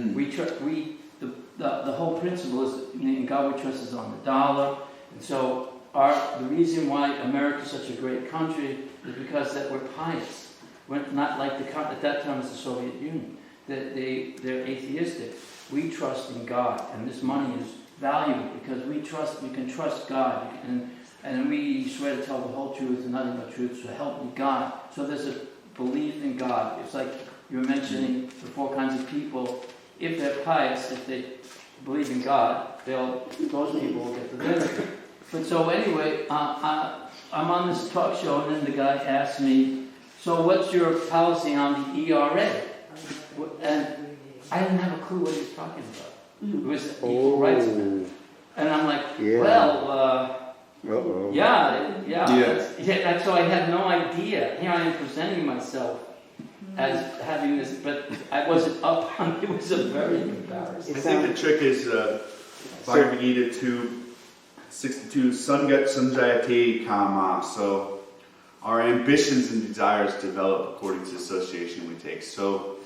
the whole principle is, in God we trust is on the dollar. And so the reason why America is such a great country is because that we're pious. We're not like at that time it's the Soviet Union. They're atheistic. We trust in God, and this money is valuable because we can trust God, and we swear to tell the whole truth and nothing but truth, so help me God. So there's a belief in God. It's like you were mentioning the four kinds of people. If they're pious, if they believe in God, those people will get the benefit. But so anyway, I'm on this talk show, and then the guy asked me, so what's your policy on the ERA? And I didn't have a clue what he was talking about. It was equal rights amendment. And I'm like, so I had no idea. Here I am presenting myself as having this, but I wasn't up on it. It was a very embarrassing. I think the trick is Bhagavad Gita 2:62, Sangat Sanjayate Kama. So our ambitions and desires develop according to the association we take. So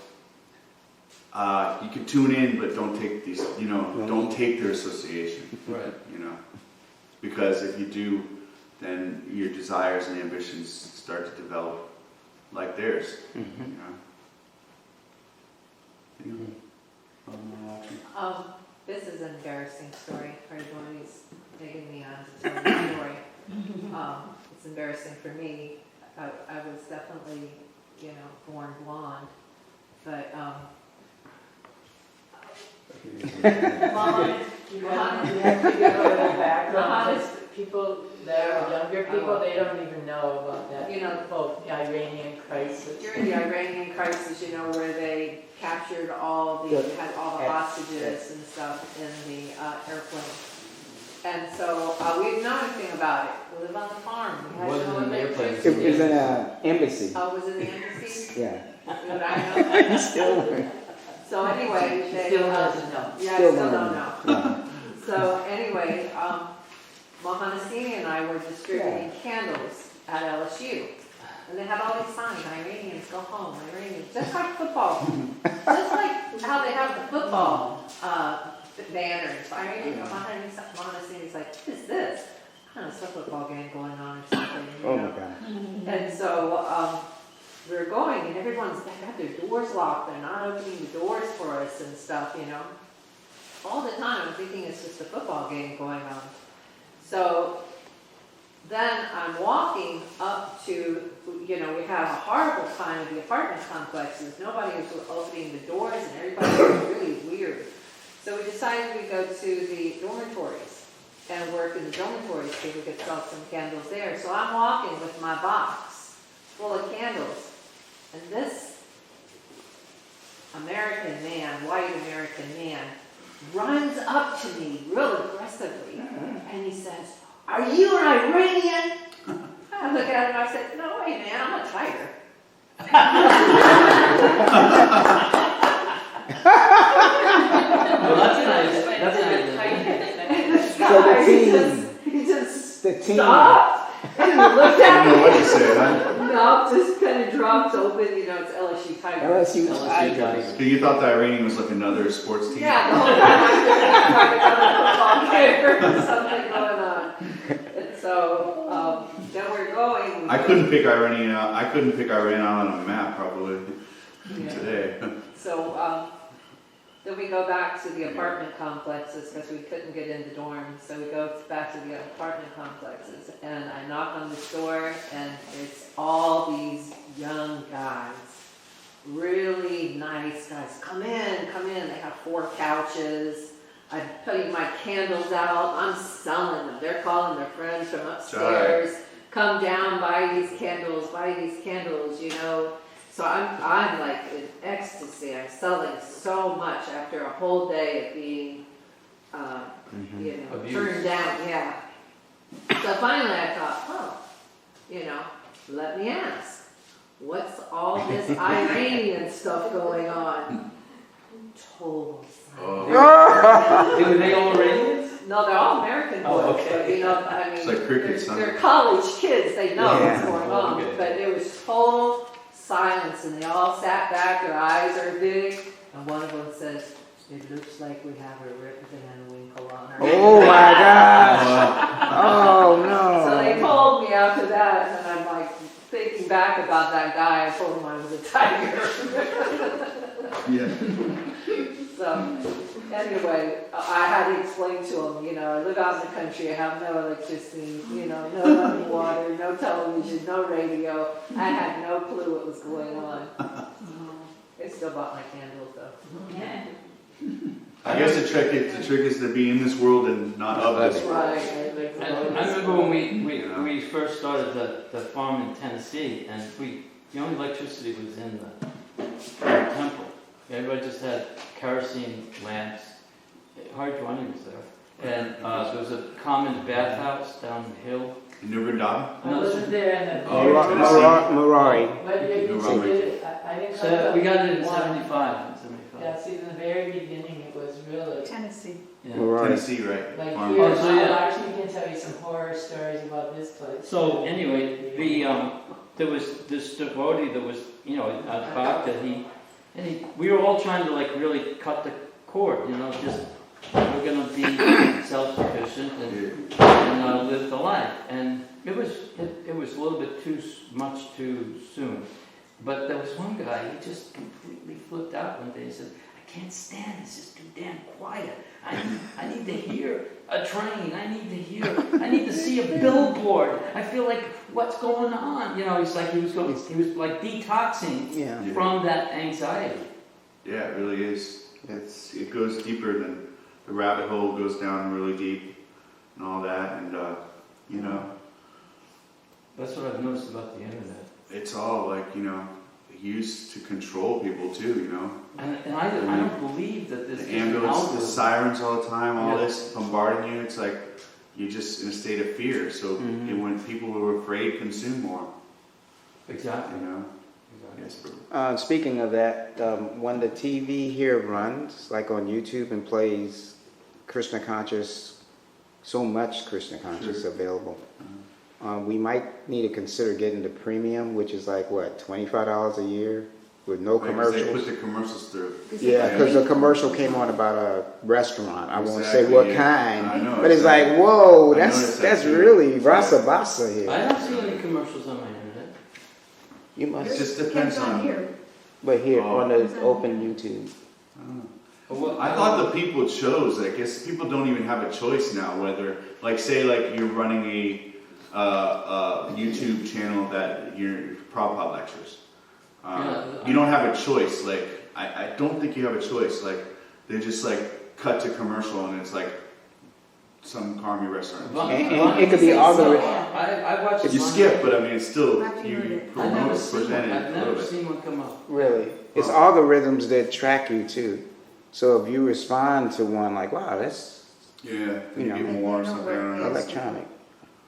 you can tune in, but don't take these. Don't take their association. Right. Because if you do, then your desires and ambitions start to develop like theirs. Mm-hmm. This is an embarrassing story for everyone who's taking me on to tell the story. It's embarrassing for me. I was definitely, born blonde, but people that are younger people, they don't even know about that. The Iranian crisis. During the Iranian crisis, where they captured had all the hostages and stuff in the airplane. And so we didn't know anything about it. We live on the farm. We had Wasn't no an airplane. electricity. It was in an embassy. Oh, was it the embassy? Yeah. But I know. Still. So anyway, they Still doesn't know. Yeah, Still still don't don't know. Yeah. So anyway, Mohanasini and I were distributing candles at LSU. And they had all these signs, Iranians go home, Iranians, just like football. Just like how they have the football banners. Mohanasini's like, what is this? I don't know, some football game going on or something. Oh my God. And so we were going, and everyone's got their doors locked. They're not opening the doors for us and stuff, All the time, I'm thinking it's just a football game going on. So then I'm walking up to, we had a horrible time at the apartment complexes. Nobody was opening the doors, and everybody was really weird. So we decided we'd go to the dormitories and work in the dormitories, see if we could sell some candles there. So I'm walking with my box full of candles. And this American man, white American man, runs up to me real aggressively. And he says, "Are you an Iranian?" I look at him and I said, "No way, man, I'm a tiger." Well, that's nice. That's nice. stopped and looked I at don't know what me. to say, huh? Mouth just kind of dropped open, you know, it's LSU Tigers. LSU LSU Tigers. Tigers. So you thought the Iranian was like another sports team? Yeah, the whole time I was like another football game or something going on. And so, then we're going. I couldn't pick Iran out. I couldn't pick Iran out on a map probably Yeah. today. So, then we go back to the apartment complexes because we couldn't get into dorms. So we go back to the apartment complexes and I knock on the door and it's all these young guys, really nice guys. Come in, come in. They have 4 couches. I'm putting my candles out. I'm selling them. They're calling their friends from upstairs. Come down, buy these candles, you know. So I'm like in ecstasy. I'm selling so much after a whole day of being, you know, Abused. turned down. Yeah. So finally I thought, oh, you know, let me ask, what's all this Iranian stuff going on? Total silence. Oh, Were they all Iranians? No, they're all American boys, Oh, okay. but you know, I mean, It's like crickets, huh? they're college kids. They know Yeah. what's going on, Okay. but it was total silence, and they all sat back. Their eyes are big, and one of them says, "It looks like we have a Rip Van Winkle on our." Oh my gosh. Oh So they no. told me after that, and I'm like thinking back about that guy. I told him I was a tiger. yeah. So anyway, I had to explain to him, you know, I live out in the country, I have no electricity, you know, no running water, no television, no radio. I had no clue what was going on. I still bought my candles though. Yeah. I guess the trick is to be in this world and not of this That's world. right. I remember when we first started the farm in Tennessee, and the only electricity was in the temple. Everybody just had kerosene lamps. Hard Johnny was there. And there was a common bathhouse down the hill. You never die? I wasn't there in the. Oh, Marari. What year did you Robert. get it? I didn't come So up we got it in with one. 75. Yeah, see, in the very beginning, it was really, Tennessee. Yeah. Marari. Tennessee, right? like Farm. here, Oh, so yeah. actually, we can tell you some horror stories about this place. So anyway, there was this devotee that was, you know, at Bhakta, we were all trying to like really cut the cord, you know, just we're going to be self-sufficient and live the life. And it was a little bit much too soon. But there was one guy, he just completely flipped out one day. He said, I can't stand it, it's just too damn quiet. I need to hear a train, I need to see a billboard. I feel like, what's going on? You know, he was like detoxing Yeah. from that anxiety. Yeah, it really is. It goes deeper than the rabbit hole goes down really deep and all that, and you know, That's what I've noticed about the internet. it's all like, you know, used to control people too, you know. And I don't believe that this The is an ambulance, the algorithm. sirens all the time, all Yeah. this bombarding you. It's like you're just in a state of fear. So when people who are afraid consume more, Exactly. you know. Exactly. Yes, bro. Speaking of that, when the TV here runs, like on YouTube, and plays Krishna conscious, so much Krishna conscious available. We might need to consider getting the premium, which is like what, $25 a year with no Right, 'cause they commercials. put the commercials through. Yeah, because the commercial came on about a restaurant. I won't say Exactly, what yeah. kind, I know, but it's exactly. like, whoa, I noticed that that's too. really Yeah. rasa basa here. I don't see any commercials on my internet. You It must, just depends on. here. but here Oh. on the open YouTube. I thought the people chose. I guess people don't even have a choice now. Whether, like, say, like you're running a YouTube channel that you're Prabhupada lectures. You don't have a choice. Like, I don't think you have a choice. Like, they just like cut to commercial and it's like some Karmi restaurant. And it could be algorithm. I watched You skip, but I mean, it's still I've you heard it. I've promote, never seen one. present it I've a little never bit. seen one come up. Really, it's algorithms that track you too. So if you respond to one like, wow, that's Yeah, You you know. get more or something. I don't know. electronic,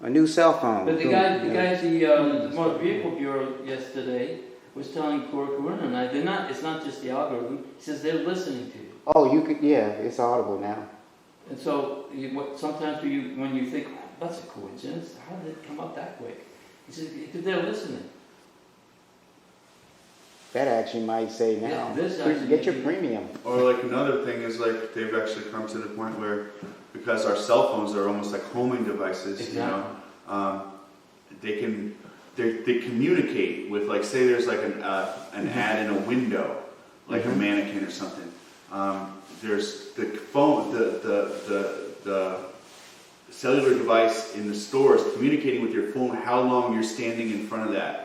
a new cell phone. But the Boom. guy Yeah. at the Motor Vehicle Bureau yesterday was telling Kuruna and I, it's not just the algorithm. He says they're listening to you. Oh, you could, yeah, it's audible now. And so sometimes when you think, that's a coincidence. How did it come up that quick? He said, because they're listening. That actually might say now, Yeah, this actually get your may be- premium. Or like another thing is like they've actually come to the point where, because our cell phones are almost like homing devices, Exactly. they communicate with, like, say there's like an ad in a window, like a mannequin or something. There's the phone, the cellular device in the store is communicating with your phone how long you're standing in front of that.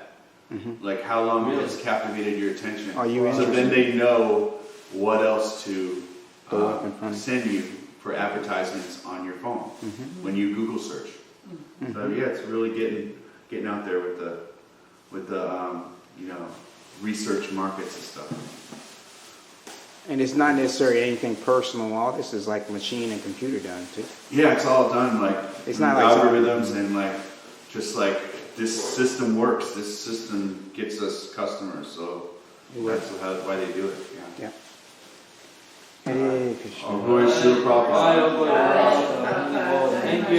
Like how long Really? it's captivated your attention. Are you So then they know what else to Go up in front of- send you for advertisements on your phone when you Google search. So yeah, it's really getting out there with the research markets and stuff. And it's not necessarily anything personal. All this is like machine and computer done too. Yeah, it's all done like It's not like algorithms and like just like this system works. This system gets us customers. So that's why they do it. Yeah. Hare Krishna. Oh, boy, Srila Prabhupada. Thank you.